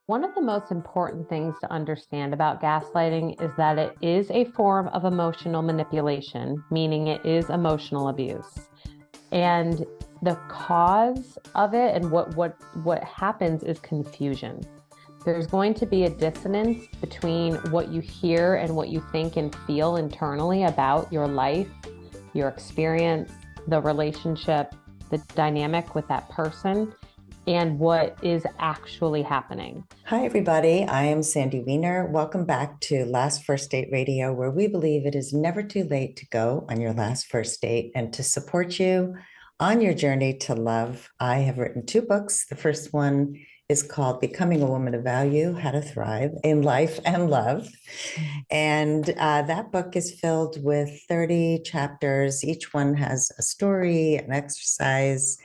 One of the most important things to understand about gaslighting is that it is a form of emotional manipulation, meaning it is emotional abuse. And the cause of it and what happens is confusion. There's going to be a dissonance between what you hear and what you think and feel internally about your life, your experience, the relationship, the dynamic with that person, and what is actually happening. Hi, everybody. I am Sandy Weiner. Welcome back to Last First Date Radio, where we believe it is never too late to go on your last first date and to support you on your journey to love. I have written two books. The first one is called Becoming a Woman of Value, How to Thrive in Life and Love. And that book is filled with 30 chapters. Each one has a story, an exercise,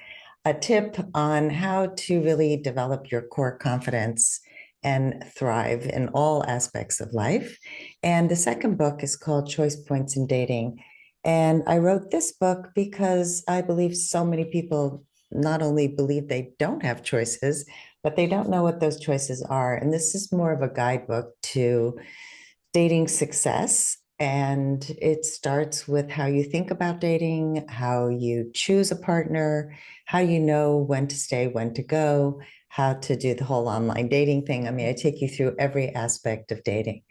a tip on how to really develop your core confidence and thrive in all aspects of life. And the second book is called Choice Points in Dating. And I wrote this book because I believe so many people not only believe they don't have choices, but they don't know what those choices are. And this is more of a guidebook to dating success. And it starts with how you think about dating, how you choose a partner, how you know when to stay, when to go, how to do the whole online dating thing. I mean, I take you through every aspect of dating.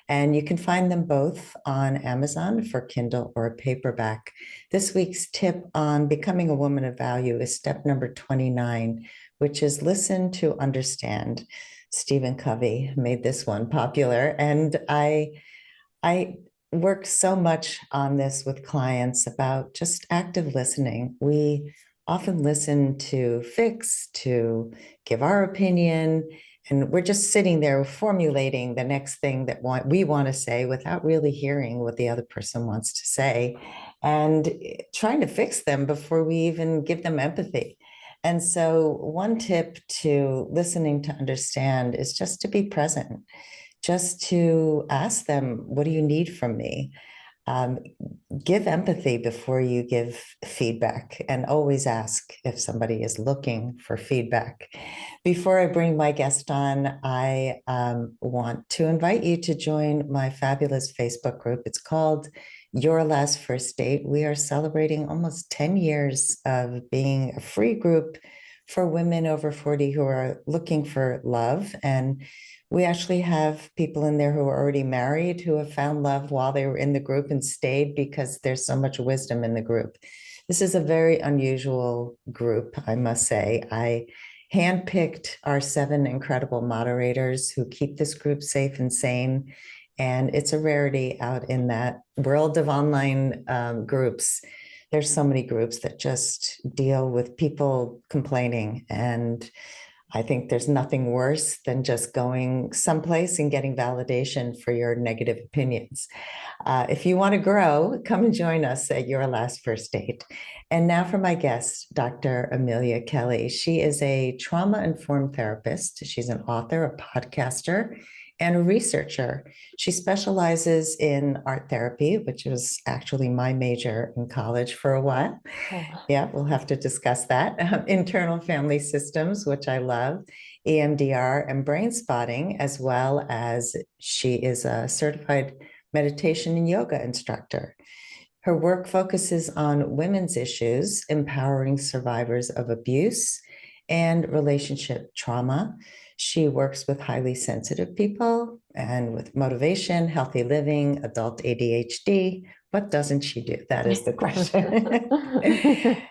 And you can find them both on Amazon for Kindle or paperback. This week's tip on becoming a woman of value is step number 29, which is listen to understand. Stephen Covey made this one popular. And I work so much on this with clients about just active listening. We often listen to fix, to give our opinion, and we're just sitting there formulating the next thing that we want to say without really hearing what the other person wants to say and trying to fix them before we even give them empathy. And so, one tip to listening to understand is just to be present, just to ask them, what do you need from me? Um, Give empathy before you give feedback, and always ask if somebody is looking for feedback. Before I bring my guest on, I want to invite you to join my fabulous Facebook group. It's called Your Last First Date. We are celebrating almost 10 years of being a free group for women over 40 who are looking for love. And we actually have people in there who are already married who have found love while they were in the group and stayed because there's so much wisdom in the group. This is a very unusual group, I must say. I handpicked our 7 incredible moderators who keep this group safe and sane. And it's a rarity out in that world of online groups. There's so many groups that just deal with people complaining, and I think there's nothing worse than just going someplace and getting validation for your negative opinions. If you want to grow, come and join us at Your Last First Date. And now for my guest, Dr. Amelia Kelley. She is a trauma-informed therapist. She's an author, a podcaster, and a researcher. She specializes in art therapy, which was actually my major in college for a while. Oh. Yeah, we'll have to discuss that. Internal family systems, which I love, EMDR and Brainspotting, as well as she is a certified meditation and yoga instructor. Her work focuses on women's issues, empowering survivors of abuse and relationship trauma. She works with highly sensitive people and with motivation, healthy living, adult ADHD. What doesn't she do? That is the question.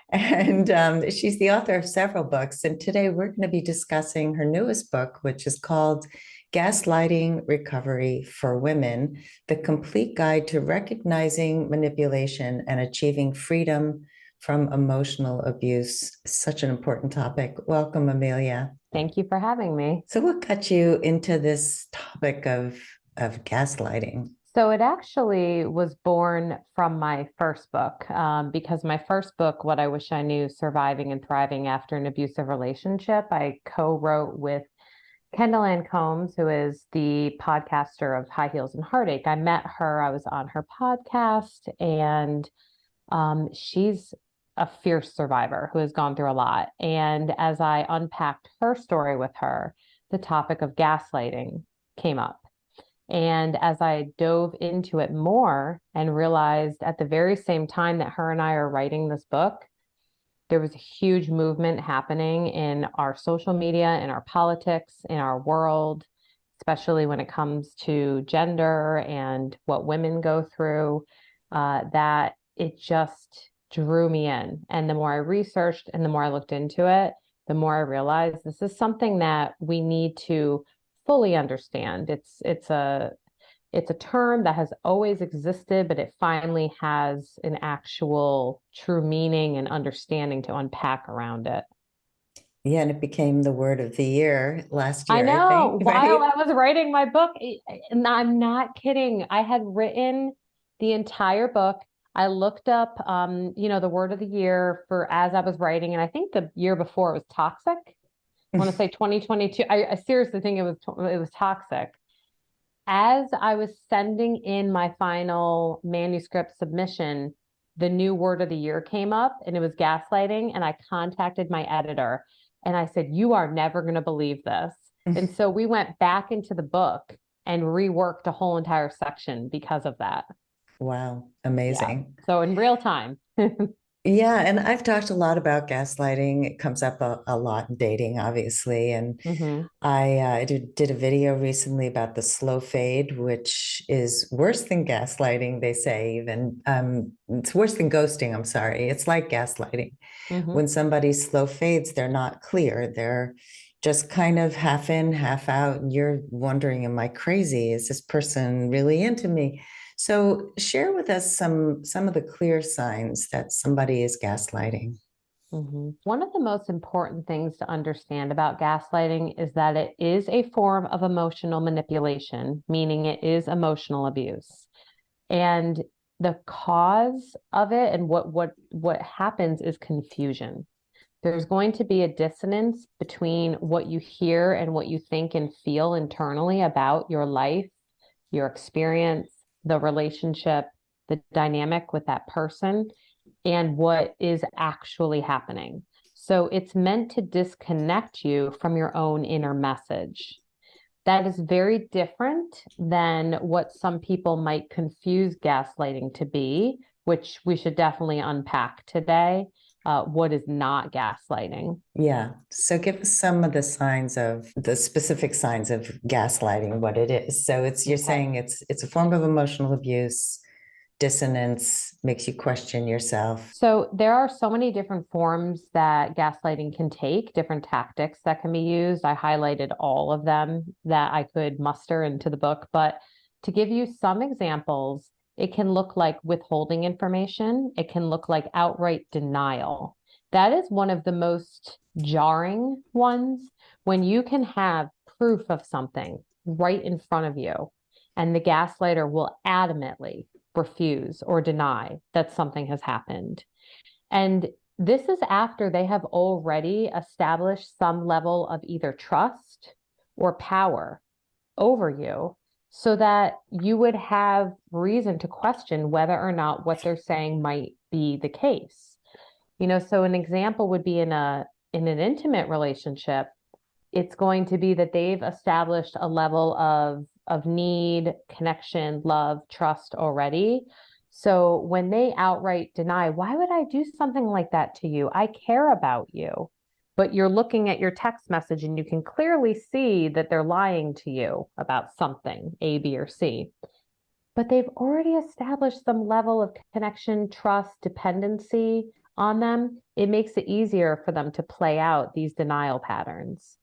And she's the author of several books. And today we're going to be discussing her newest book, which is called Gaslighting Recovery for Women, the complete guide to recognizing manipulation and achieving freedom from emotional abuse. Such an important topic. Welcome, Amelia. Thank you for having me. So what got you into this topic of gaslighting? So it actually was born from my first book, because my first book, What I Wish I Knew, Surviving and Thriving After an Abusive Relationship, I co-wrote with Kendall Ann Combs, who is the podcaster of High Heels and Heartache. I met her, I was on her podcast, and she's a fierce survivor who has gone through a lot. And as I unpacked her story with her, the topic of gaslighting came up. And as I dove into it more and realized at the very same time that her and I are writing this book, there was a huge movement happening in our social media, in our politics, in our world, especially when it comes to gender and what women go through, that it just drew me in. And the more I researched and the more I looked into it, the more I realized this is something that we need to fully understand. It's a term that has always existed, but it finally has an actual true meaning and understanding to unpack around it. Yeah, and it became the word of the year last I year, I think, know. While right? I was writing my book, and I'm not kidding. I had written the entire book. I looked up, the word of the year for as I was writing, and I think the year before it was toxic. I want to say 2022. I seriously think it was toxic. As I was sending in my final manuscript submission, the new word of the year came up and it was gaslighting. And I contacted my editor and I said, "You are never going to believe this." And so we went back into the book and reworked a whole entire section because of that. Wow, Yeah. amazing. So in real time. Yeah, and I've talked a lot about gaslighting. It comes up a lot in dating, obviously. And Hmm. I did a video recently about the slow fade, which is worse than gaslighting, they say, even. It's worse than ghosting, I'm sorry. It's like gaslighting. Hmm. When somebody slow fades, they're not clear. They're just kind of half in, half out. And you're wondering, am I crazy? Is this person really into me? So share with us some of the clear signs that somebody is gaslighting. One of the most important things to understand about gaslighting is that it is a form of emotional manipulation, meaning it is emotional abuse. And the cause of it and what happens is confusion. There's going to be a dissonance between what you hear and what you think and feel internally about your life, your experience, the relationship, the dynamic with that person, and what is actually happening. So it's meant to disconnect you from your own inner message. That is very different than what some people might confuse gaslighting to be, which we should definitely unpack today. What is not gaslighting? Yeah. So give us some of the signs of the specific signs of gaslighting, what it is. So it's you're Okay. saying it's a form of emotional abuse, dissonance, makes you question yourself. So there are so many different forms that gaslighting can take, different tactics that can be used. I highlighted all of them that I could muster into the book, but to give you some examples, it can look like withholding information. It can look like outright denial. That is one of the most jarring ones when you can have proof of something right in front of you, and the gaslighter will adamantly refuse or deny that something has happened. And this is after they have already established some level of either trust or power over you so that you would have reason to question whether or not what they're saying might be the case. So an example would be in an intimate relationship, it's going to be that they've established a level of need, connection, love, trust already. So when they outright deny, why would I do something like that to you? I care about you. But you're looking at your text message and you can clearly see that they're lying to you about something, A, B, or C. But they've already established some level of connection, trust, dependency on them. It makes it easier for them to play out these denial patterns.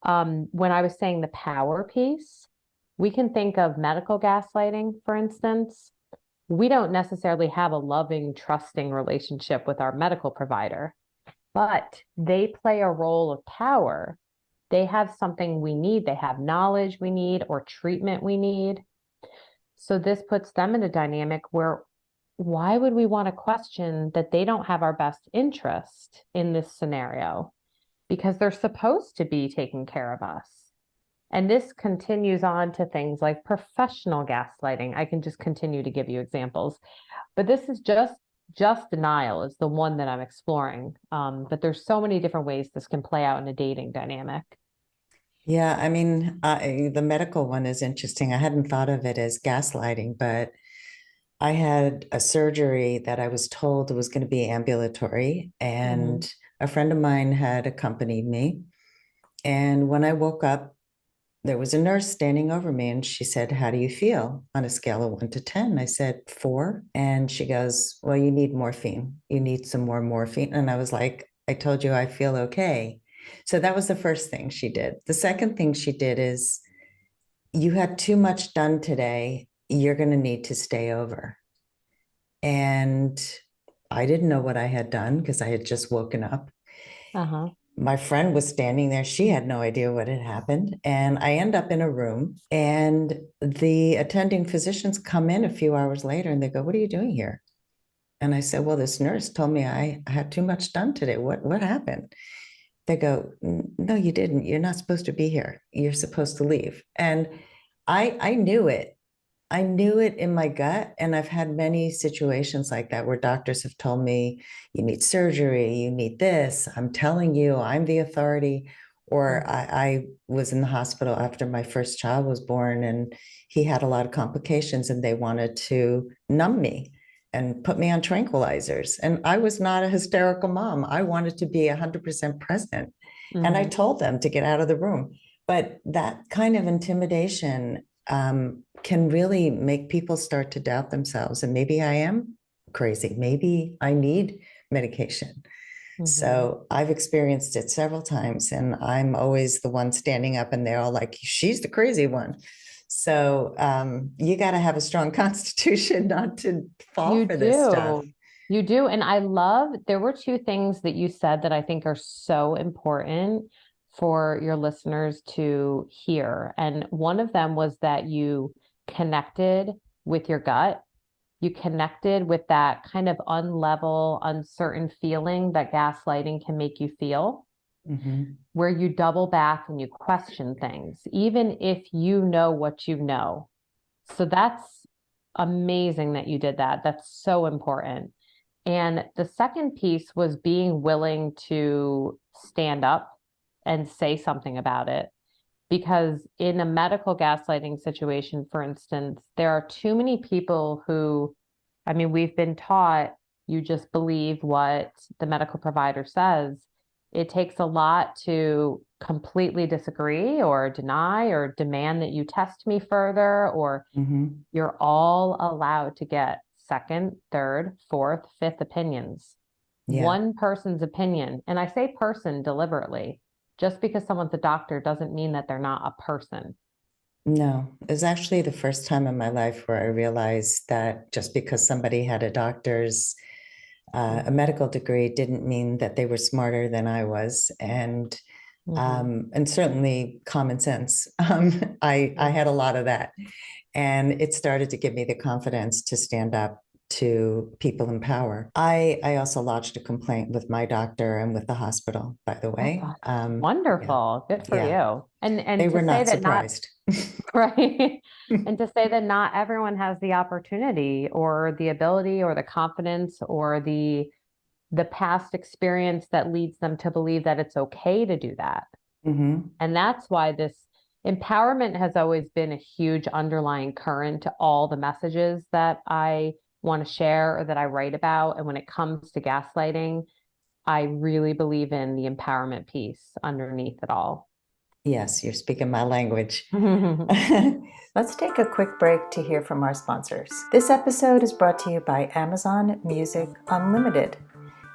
When I was saying the power piece, we can think of medical gaslighting, for instance. We don't necessarily have a loving, trusting relationship with our medical provider, but they play a role of power. They have something we need, they have knowledge we need, or treatment we need. So this puts them in a dynamic where why would we want to question that they don't have our best interest in this scenario? Because they're supposed to be taking care of us. And this continues on to things like professional gaslighting. I can just continue to give you examples, but this is just denial is the one that I'm exploring. But there's so many different ways this can play out in a dating dynamic. Yeah, I mean, the medical one is interesting. I hadn't thought of it as gaslighting, but I had a surgery that I was told was going to be ambulatory, Hmm. and a friend of mine had accompanied me. And when I woke up, there was a nurse standing over me, and she said, "How do you feel on a scale of 1 to 10?" I said, 4. And she goes, "Well, you need morphine. You need some more morphine." And I was like, "I told you I feel okay." So that was the first thing she did. The second thing she did is, "You had too much done today. You're going to need to stay over." And I didn't know what I had done because I had just woken up. Uh-huh. My friend was standing there. She had no idea what had happened. And I end up in a room, and the attending physicians come in a few hours later and they go, "What are you doing here?" And I said, "Well, this nurse told me I had too much done today. What happened?" They go, "No, you didn't. You're not supposed to be here. You're supposed to leave." And I knew it. I knew it in my gut. And I've had many situations like that where doctors have told me, "You need surgery, you need this. I'm telling you, I'm the authority." Or Mhm. I was in the hospital after my first child was born, and he had a lot of complications, and they wanted to numb me and put me on tranquilizers. And I was not a hysterical mom. I wanted to be 100% present. And I Mhm. told them to get out of the room. But that kind of intimidation can really make people start to doubt themselves. And maybe I am crazy. Maybe I need medication. Mhm. So I've experienced it several times, and I'm always the one standing up, and they're all like, "She's the crazy one." So you got to have a strong constitution not to fall You for this stuff. do. You do. And I love, there were two things that you said that I think are so important for your listeners to hear. And one of them was that you connected with your gut. You connected with that kind of unlevel, uncertain feeling that gaslighting can make you feel, Mhm. where you double back and you question things, even if you know what you know. So that's amazing that you did that. That's so important. And the second piece was being willing to stand up and say something about it. Because in a medical gaslighting situation, for instance, there are too many people who, I mean, we've been taught you just believe what the medical provider says. It takes a lot to completely disagree or deny or demand that you test me further, or Mhm. you're all allowed to get second, third, fourth, fifth opinions. Yeah. One person's opinion, and I say person deliberately, just because someone's a doctor doesn't mean that they're not a person. No, it was actually the first time in my life where I realized that just because somebody had a Mhm. medical degree didn't mean that they were smarter than I was, Mhm. and certainly common sense. I Yeah. had a lot of that, and it started to give me the confidence to stand up to people in power. I also lodged a complaint with my doctor and with the hospital, by the That's way. Yeah, wonderful. Good for yeah, you. And they to were say not that not surprised. right. And to say that not everyone has the opportunity or the ability or the confidence or the past experience that leads them to believe that it's okay to do that. Hmm. And that's why this empowerment has always been a huge underlying current to all the messages that I want to share or that I write about. And when it comes to gaslighting, I really believe in the empowerment piece underneath it all. Yes, you're speaking my language. Let's take a quick break to hear from our sponsors. This episode is brought to you by Amazon Music Unlimited.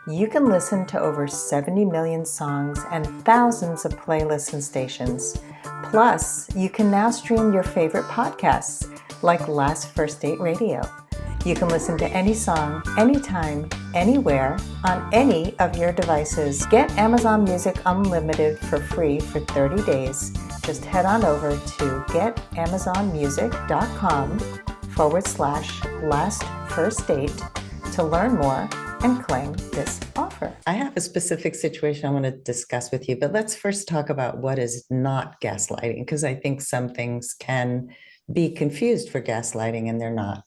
You can listen to over 70 million songs and thousands of playlists and stations. Plus, you can now stream your favorite podcasts like Last First Date Radio. You can listen to any song, anytime, anywhere, on any of your devices. Get Amazon Music Unlimited for free for 30 days. Just head on over to getamazonmusic.com/last first date to learn more and claim this offer. I have a specific situation I want to discuss with you, but let's first talk about what is not gaslighting, because I think some things can be confused for gaslighting and they're not.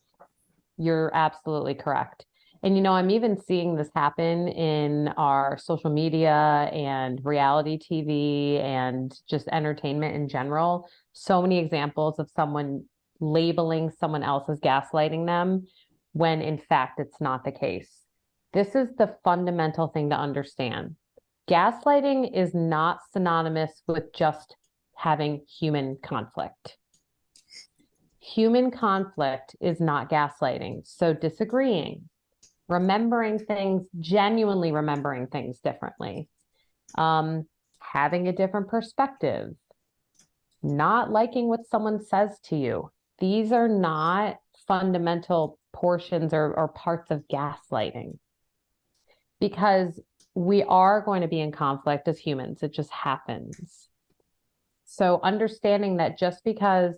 You're absolutely correct. And, I'm even seeing this happen in our social media and reality TV and just entertainment in general. So many examples of someone labeling someone else as gaslighting them when in fact it's not the case. This is the fundamental thing to understand. Gaslighting is not synonymous with just having human conflict. Human conflict is not gaslighting. So disagreeing, remembering things, genuinely remembering things differently, having a different perspective, not liking what someone says to you. These are not fundamental portions or parts of gaslighting, because we are going to be in conflict as humans. It just happens. So understanding that just because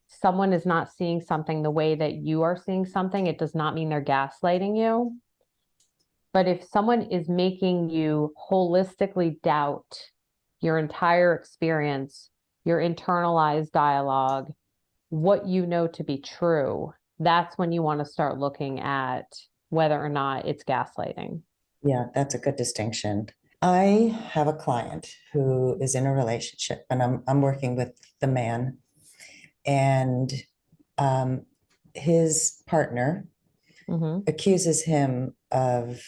someone is not seeing something the way that you are seeing something, it does not mean they're gaslighting you. But if someone is making you holistically doubt your entire experience, your internalized dialogue, what you know to be true, that's when you want to start looking at whether or not it's gaslighting. Yeah, that's a good distinction. I have a client who is in a relationship, and I'm working with the man, and um, his partner Mm-hmm. accuses him of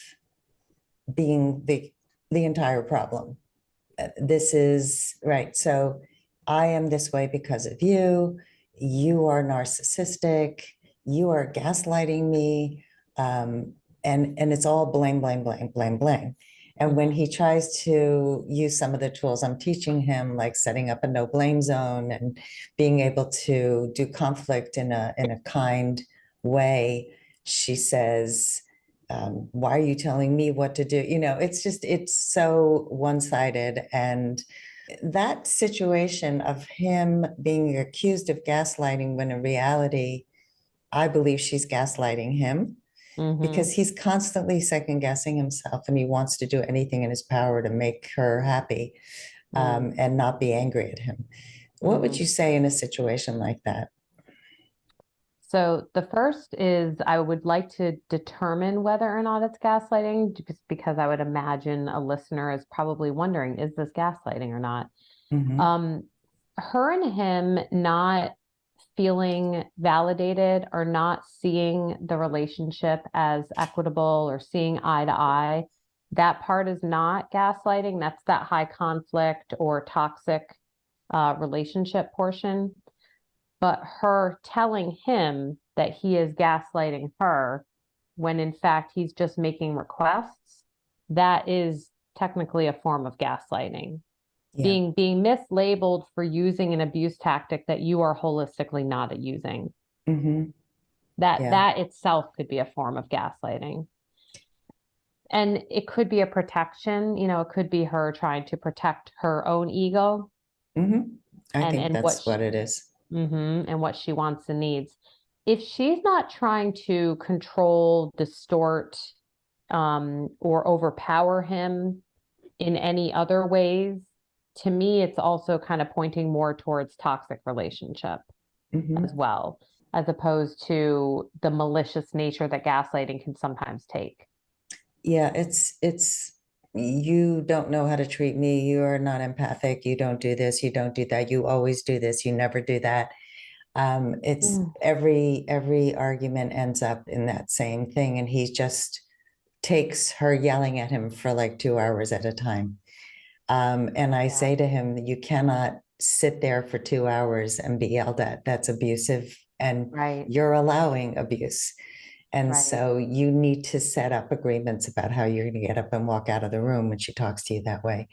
being the entire problem. This is right. So I am this way because of you. You are narcissistic. You are gaslighting me. And it's all blame, blame, blame, blame, blame. And when Mm-hmm. he tries to use some of the tools I'm teaching him, like setting up a no blame zone and being able to do conflict in a kind way, she says, why are you telling me what to do? It's so one-sided. And that situation of him being accused of gaslighting when in reality, I believe she's gaslighting him Mm-hmm. because he's constantly second guessing himself and he wants to do anything in his power to make her happy, and not be angry at him. What would Mm-hmm. you say in a situation like that? So the first is I would like to determine whether or not it's gaslighting, just because I would imagine a listener is probably wondering, is this gaslighting or not? Mm-hmm. Um, Her and him not feeling validated or not seeing the relationship as equitable or seeing eye to eye, that part is not gaslighting. That's that high conflict or toxic relationship portion. But her telling him that he is gaslighting her when in fact he's just making requests, that is technically a form of gaslighting. Yeah. Being mislabeled for using an abuse tactic that you are holistically not using. Mm-hmm. That Yeah. that itself could be a form of gaslighting. And it could be a protection, it could be her trying to protect her own ego Mm-hmm. I and think and what that's what it is. and what she wants and needs. If she's not trying to control, distort, or overpower him in any other ways, to me, it's also kind of pointing more towards toxic relationship as Mm-hmm. well, as opposed to the malicious nature that gaslighting can sometimes take. Yeah, it's you don't know how to treat me. You are not empathic. You don't do this. You don't do that. You always do this. You never do that. It's Mm. every argument ends up in that same thing, and he just takes her yelling at him for like 2 hours at a time. And I Yeah. say to him, you cannot sit there for 2 hours and be yelled at. That's abusive, and Right. you're allowing abuse. And Right. so you need to set up agreements about how you're going to get up and walk out of the room when she talks to you that way.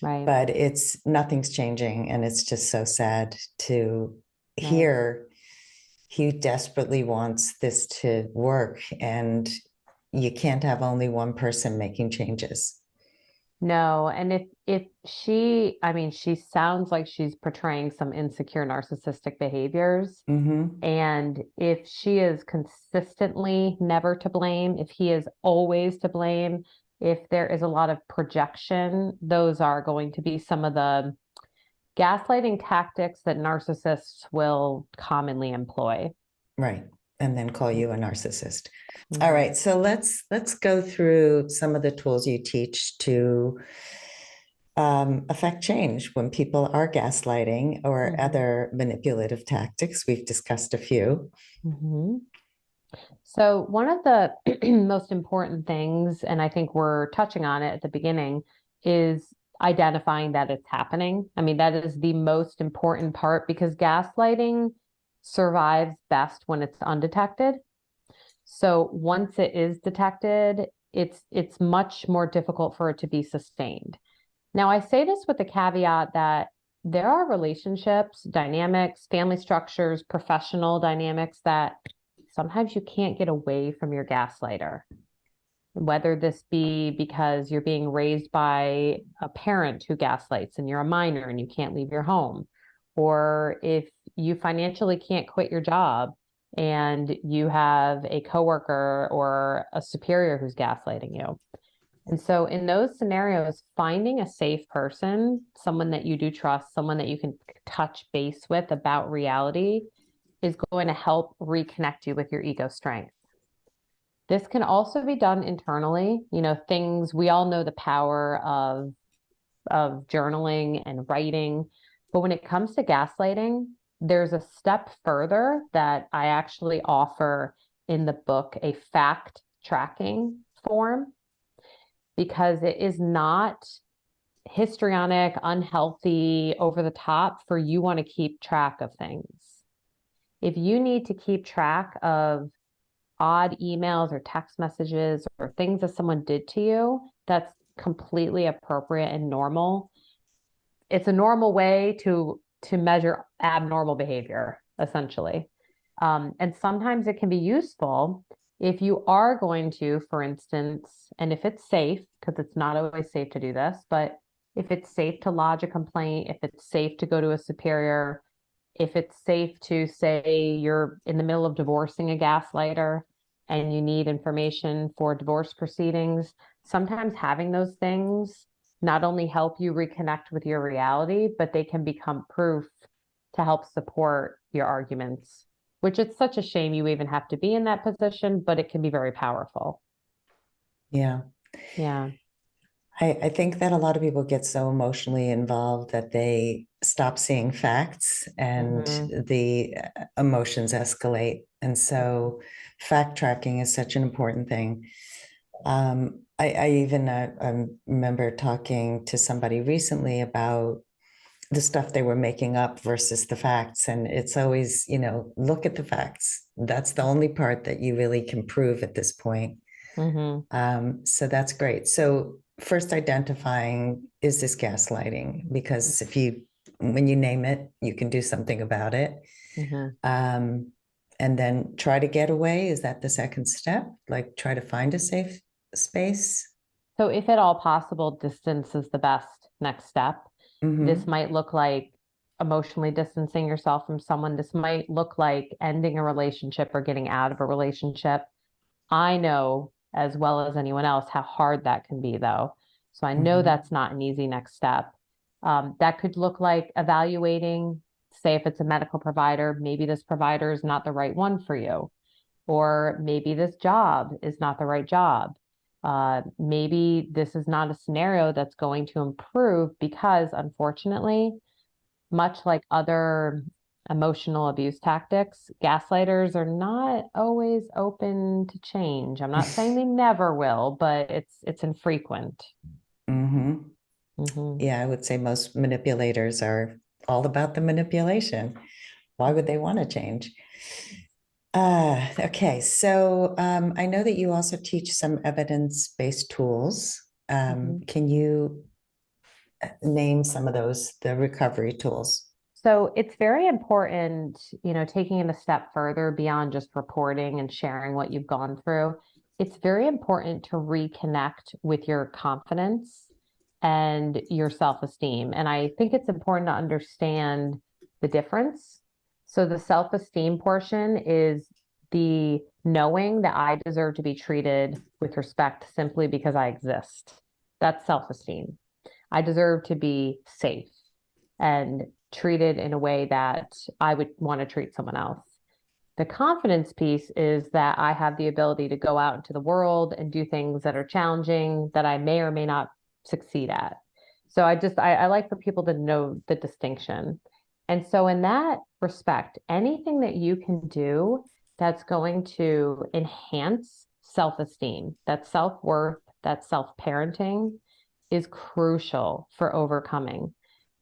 Right. But it's nothing's changing. And it's just so sad to Right. hear he desperately wants this to work. And you can't have only one person making changes. No, and if she, I mean, she sounds like she's portraying some insecure narcissistic behaviors. Mm-hmm. And if she is consistently never to blame, if he is always to blame, if there is a lot of projection, those are going to be some of the gaslighting tactics that narcissists will commonly employ. Right. and then call you a narcissist. All Mhm. right, so let's go through some of the tools you teach to affect change when people are gaslighting or Mhm. other manipulative tactics. We've discussed a few. Mhm. So, one of the most important things, and I think we're touching on it at the beginning, is identifying that it's happening. I mean, that is the most important part because gaslighting survives best when it's undetected. So, once it is detected, it's much more difficult for it to be sustained. Now, I say this with the caveat that there are relationships, dynamics, family structures, professional dynamics that sometimes you can't get away from your gaslighter. Whether this be because you're being raised by a parent who gaslights and you're a minor and you can't leave your home, or if you financially can't quit your job and you have a coworker or a superior who's gaslighting you. And so, in those scenarios, finding a safe person, someone that you do trust, someone that you can touch base with about reality, is going to help reconnect you with your ego strength. This can also be done internally. You know, things we all know the power of journaling and writing, but when it comes to gaslighting, there's a step further that I actually offer in the book, a fact tracking form, because it is not histrionic, unhealthy, over the top for you want to keep track of things. If you need to keep track of odd emails or text messages or things that someone did to you, that's completely appropriate and normal. It's a normal way to measure abnormal behavior, essentially. And sometimes it can be useful if you are going to, for instance, and if it's safe, because it's not always safe to do this, but if it's safe to lodge a complaint, if it's safe to go to a superior, if it's safe to say you're in the middle of divorcing a gaslighter and you need information for divorce proceedings, sometimes having those things not only help you reconnect with your reality, but they can become proof to help support your arguments, which it's such a shame you even have to be in that position, but it can be very powerful. Yeah. Yeah. I think that a lot of people get so emotionally involved that they stop seeing facts and Mm-hmm. the emotions escalate. And so fact tracking is such an important thing. I even remember talking to somebody recently about the stuff they were making up versus the facts. And it's always, look at the facts. That's the only part that you really can prove at this point. Mm-hmm. So that's great. So first identifying, is this gaslighting? Because when you name it, you can do something about it. Mm-hmm. Um, and then try to get away. Is that the second step? Like try to find a safe space? So, if at all possible, distance is the best next step. This Mm-hmm. might look like emotionally distancing yourself from someone. This might look like ending a relationship or getting out of a relationship. I know as well as anyone else how hard that can be, though. So, I know Mm-hmm. that's not an easy next step. That could look like evaluating, say, if it's a medical provider, maybe this provider is not the right one for you, or maybe this job is not the right job. Maybe this is not a scenario that's going to improve because, unfortunately, much like other emotional abuse tactics, gaslighters are not always open to change. I'm not saying they never will, but it's infrequent. Mm-hmm. Hmm. Yeah, I would say most manipulators are all about the manipulation. Why would they Hmm. want to change? Okay, so I know that you also teach some evidence-based tools. Hmm. Can you name some of those, the recovery tools? So it's very important, taking it a step further beyond just reporting and sharing what you've gone through. It's very important to reconnect with your confidence and your self-esteem. And I think it's important to understand the difference. So the self-esteem portion is the knowing that I deserve to be treated with respect simply because I exist. That's self-esteem. I deserve to be safe and treated in a way that I would want to treat someone else. The confidence piece is that I have the ability to go out into the world and do things that are challenging that I may or may not succeed at. So I like for people to know the distinction. And so in that respect, anything that you can do that's going to enhance self-esteem, that self-worth, that self-parenting is crucial for overcoming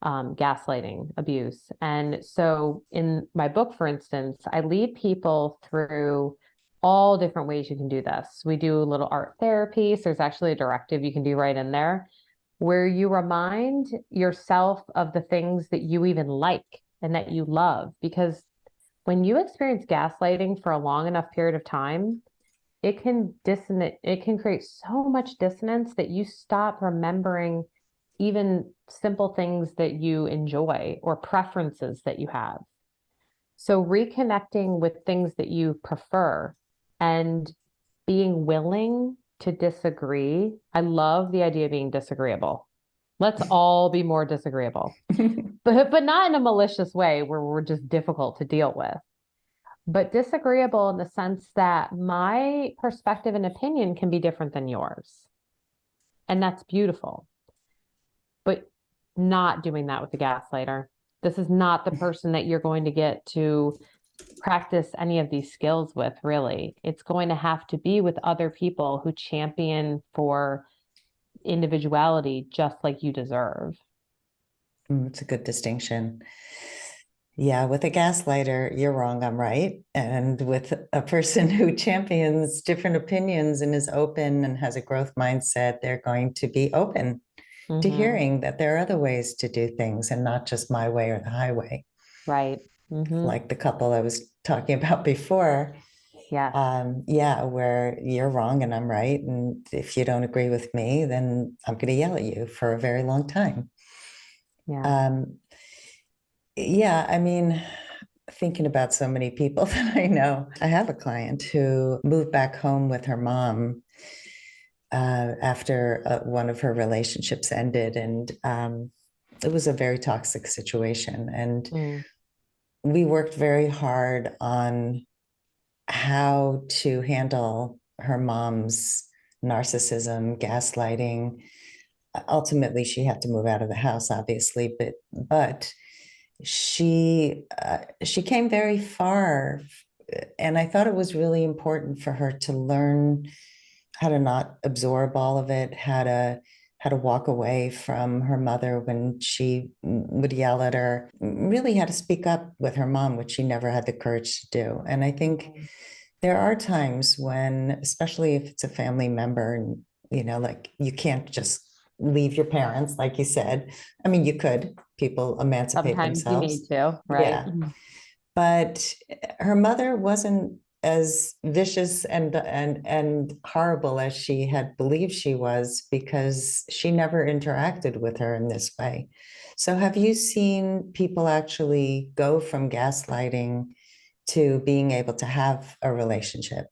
gaslighting abuse. And so in my book, for instance, I lead people through all different ways you can do this. We do a little art therapy. So there's actually a directive you can do right in there where you remind yourself of the things that you even like and that you love. Because when you experience gaslighting for a long enough period of time, it can create so much dissonance that you stop remembering even simple things that you enjoy or preferences that you have. So reconnecting with things that you prefer and being willing to disagree. I love the idea of being disagreeable. Let's all be more disagreeable, but not in a malicious way where we're just difficult to deal with, but disagreeable in the sense that my perspective and opinion can be different than yours. And that's beautiful. But not doing that with the gaslighter. This is not the person that you're going to get to practice any of these skills with, really. It's going to have to be with other people who champion for individuality just like you deserve. It's a good distinction. Yeah, with a gaslighter, you're wrong, I'm right. And with a person who champions different opinions and is open and has a growth mindset, they're going to be open to hearing that there are other ways to do things and not just my way or the highway. Right. Like the couple I was talking about before. Yeah. Yeah, where you're wrong and I'm right. And if you don't agree with me, then I'm going to yell at you for a very long time. Yeah. Yeah, I mean, thinking about so many people that I know, I have a client who moved back home with her mom after one of her relationships ended. And it was a very toxic situation. And we worked very hard on how to handle her mom's narcissism, gaslighting. Ultimately, she had to move out of the house, obviously, but she came very far, and I thought it was really important for her to learn how to not absorb all of it, how to walk away from her mother when she would yell at her, really how to speak up with her mom, which she never had the courage to do. And I think there are times when, especially if it's a family member, and like you can't just leave your parents, like you said. I mean, you could, people emancipate Sometimes you themselves. need to, right? Yeah. But her mother wasn't as vicious and horrible as she had believed she was, because she never interacted with her in this way. So have you seen people actually go from gaslighting to being able to have a relationship?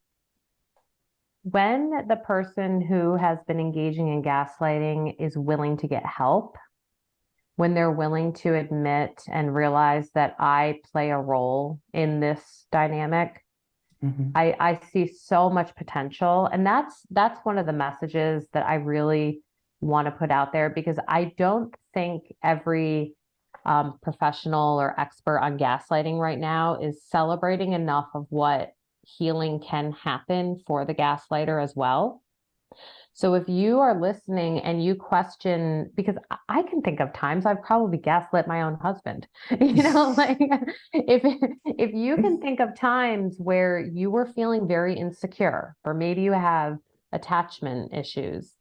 When the person who has been engaging in gaslighting is willing to get help, when they're willing to admit and realize that I play a role in this dynamic, I see so much potential. And that's one of the messages that I really want to put out there, because I don't think every professional or expert on gaslighting right now is celebrating enough of what healing can happen for the gaslighter as well. So if you are listening and you question, because I can think of times I've probably gaslit my own husband, like if you can think of times where you were feeling very insecure, or maybe you have attachment issues,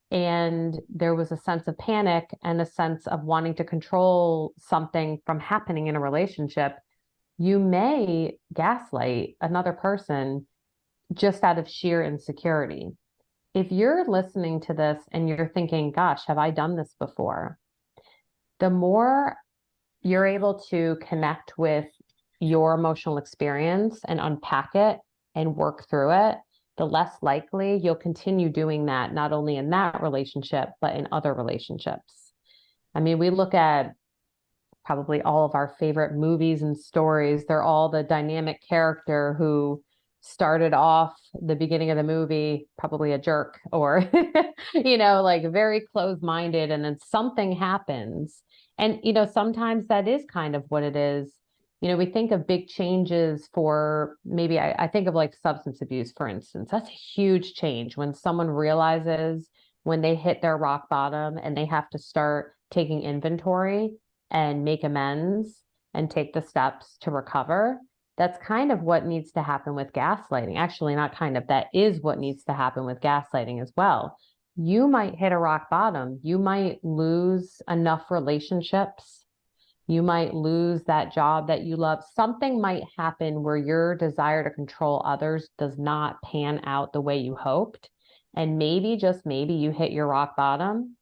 and there was a sense of panic and a sense of wanting to control something from happening in a relationship, you may gaslight another person just out of sheer insecurity. If you're listening to this and you're thinking, gosh, have I done this before? The more you're able to connect with your emotional experience and unpack it and work through it, the less likely you'll continue doing that, not only in that relationship, but in other relationships. I mean, we look at probably all of our favorite movies and stories. They're all the dynamic character who started off the beginning of the movie, probably a jerk or, like very closed-minded, and then something happens. And, sometimes that is kind of what it is. We think of big changes for maybe I think of like substance abuse, for instance. That's a huge change when someone realizes when they hit their rock bottom and they have to start taking inventory and make amends and take the steps to recover. That's kind of what needs to happen with gaslighting. Actually, not kind of, that is what needs to happen with gaslighting as well. You might hit a rock bottom. You might lose enough relationships. You might lose that job that you love. Something might happen where your desire to control others does not pan out the way you hoped. And maybe, just maybe, you hit your rock bottom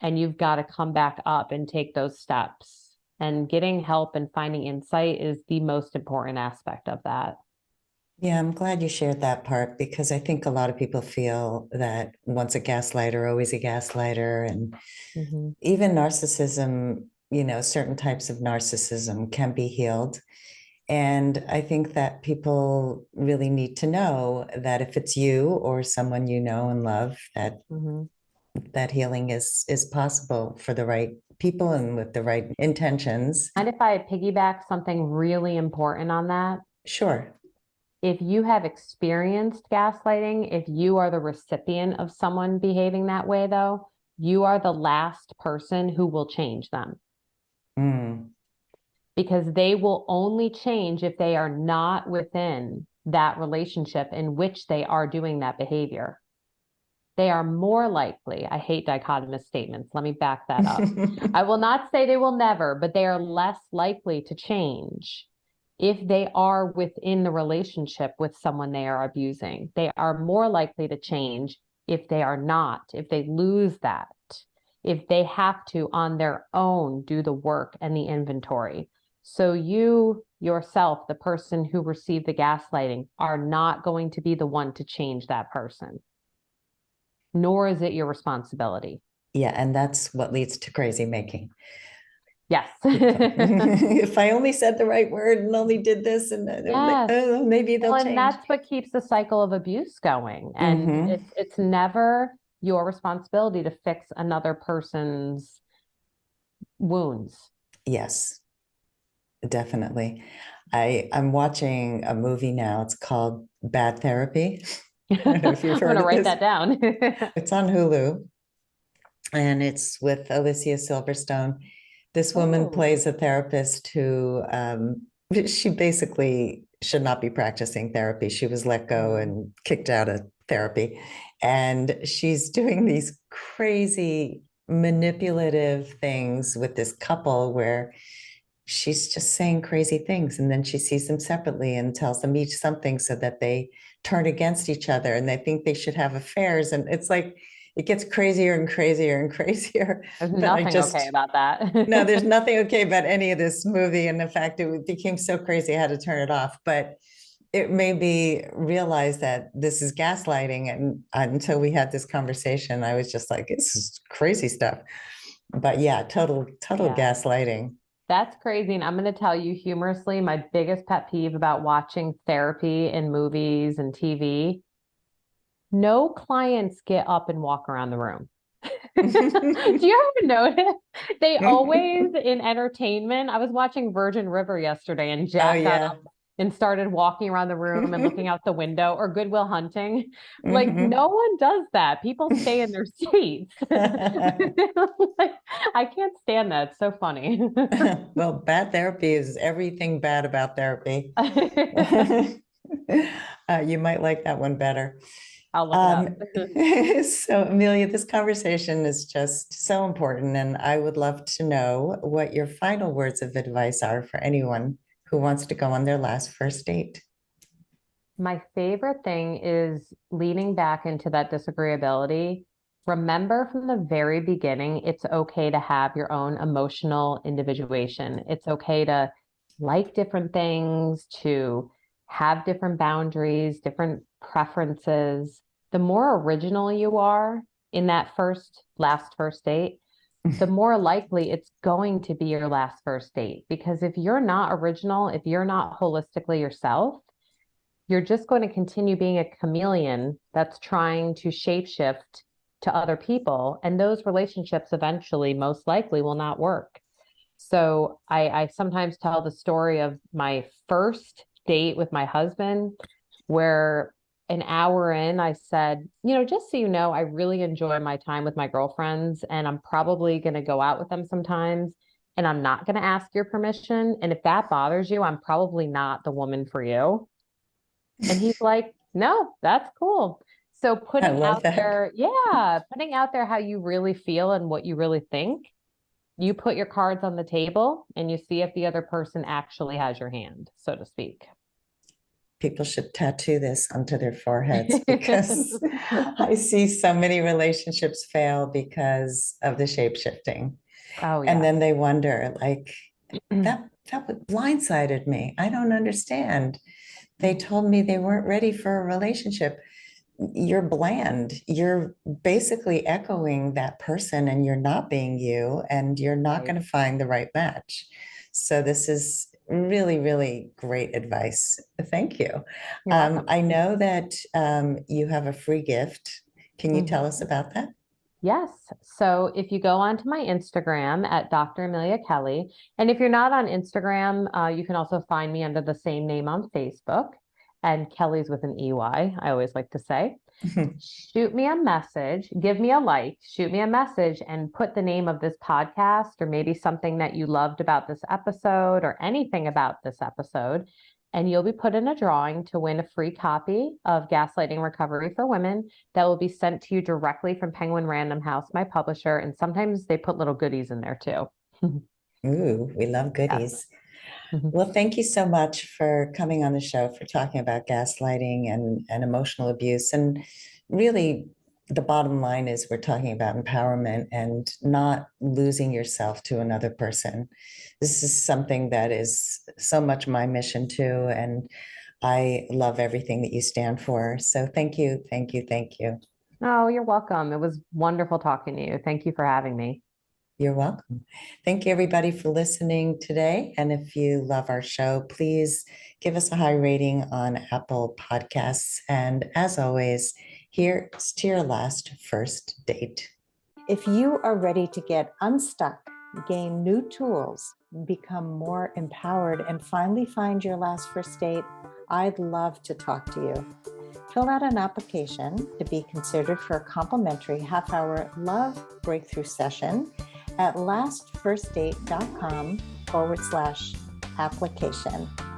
and you've got to come back up and take those steps. And getting help and finding insight is the most important aspect of that. Yeah, I'm glad you shared that part because I think a lot of people feel that once a gaslighter, always a gaslighter. And Mm-hmm. even narcissism, certain types of narcissism can be healed. And I think that people really need to know that if it's you or someone you know and love, that Mm-hmm. that healing is possible for the right people and with the right intentions. And if I piggyback something really important on that, Sure. if you have experienced gaslighting, if you are the recipient of someone behaving that way, though, you are the last person who will change them Mm, because they will only change if they are not within that relationship in which they are doing that behavior. They are more likely, I hate dichotomous statements. Let me back that up. I will not say they will never, but they are less likely to change if they are within the relationship with someone they are abusing. They are more likely to change if they are not, if they lose that, if they have to on their own do the work and the inventory. So you yourself, the person who received the gaslighting, are not going to be the one to change that person, nor is it your responsibility. yeah, and that's what leads to crazy making. Yes. If I only said the right word and only did this, and Yes. oh, maybe Well, they'll and change. that's what keeps the cycle of abuse going. And Hmm. it's never your responsibility to fix another person's wounds. Yes, definitely. I'm watching a movie now. It's called Bad Therapy. I don't know if you've I'm heard gonna of write this. that down. It's on Hulu, and it's with Alicia Silverstone. This woman Oh. plays a therapist who she basically should not be practicing therapy. She was let go Mm. and kicked out of therapy. And she's doing these crazy manipulative things with this couple where she's just saying crazy things. And then she sees them separately and tells them each something so that they turn against each other and they think they should have affairs. And it's like, it gets crazier and crazier and crazier. There's But I nothing okay just, about no, there's that. nothing okay about any of this movie. And in fact, it became so crazy, I had to turn it off. But it made me realize that this is gaslighting. And until we had this conversation, I was just like, this is crazy stuff. But yeah, total Yeah. gaslighting. That's crazy. And I'm going to tell you humorously, my biggest pet peeve about watching therapy in movies and TV, no clients get up and walk around the room. Do you ever notice they always in entertainment? I was watching Virgin River yesterday and Oh Jack got yeah. up and started walking around the room and looking out the window, or Good Will Hunting. Like Mhm. no one does that. People stay in their seats. Like, I can't stand that. It's so funny. Well, bad therapy is everything bad about therapy. You might like that one better. I'll look it up. Um, so, Amelia, this conversation is just so important, and I would love to know what your final words of advice are for anyone who wants to go on their last first date. My favorite thing is leaning back into that disagreeability. Remember from the very beginning, it's okay to have your own emotional individuation. It's okay to like different things, to have different boundaries, different preferences. The more original you are in that last first date, the more likely it's going to be your last first date. Because if you're not original, if you're not holistically yourself, you're just going to continue being a chameleon that's trying to shapeshift to other people. And those relationships eventually, most likely, will not work. So I sometimes tell the story of my first date with my husband, where an hour in, I said, just so you know, I really enjoy my time with my girlfriends, and I'm probably going to go out with them sometimes, and I'm not going to ask your permission. And if that bothers you, I'm probably not the woman for you. And he's like, no, that's cool. So I putting love out that. there, yeah, putting out there how you really feel and what you really think, you put your cards on the table and you see if the other person actually has your hand, so to speak. People should tattoo this onto their foreheads because I see so many relationships fail because of the shape shifting. Oh, And yeah. then they wonder, like, that blindsided me. I don't understand. They told me they weren't ready for a relationship. You're bland. You're basically echoing that person and you're not being you, and you're not Right. going to find the right match. So this is really, really great advice. Thank you. You're welcome. I know that you have a free gift. Can you tell us Mhm. about that? Yes. So if you go onto my Instagram at Dr. Amelia Kelley, and if you're not on Instagram, you can also find me under the same name on Facebook, and Kelly's with an EY, I always like to say. Shoot me a message, give me a like, shoot me a message, and put the name of this podcast or maybe something that you loved about this episode or anything about this episode. And you'll be put in a drawing to win a free copy of Gaslighting Recovery for Women that will be sent to you directly from Penguin Random House, my publisher. And sometimes they put little goodies in there too. Ooh, we love Yes. goodies. Well, thank you so much for coming on the show, for talking about gaslighting and emotional abuse. And really, the bottom line is we're talking about empowerment and not losing yourself to another person. This is something that is so much my mission too. And I love everything that you stand for. So thank you, thank you, thank you. Oh, you're welcome. It was wonderful talking to you. Thank you for having me. You're welcome. Thank you, everybody, for listening today. And if you love our show, please give us a high rating on Apple Podcasts. And as always, here's to your last first date. If you are ready to get unstuck, gain new tools, become more empowered, and finally find your last first date, I'd love to talk to you. Fill out an application to be considered for a complimentary half-hour love breakthrough session at lastfirstdate.com/application.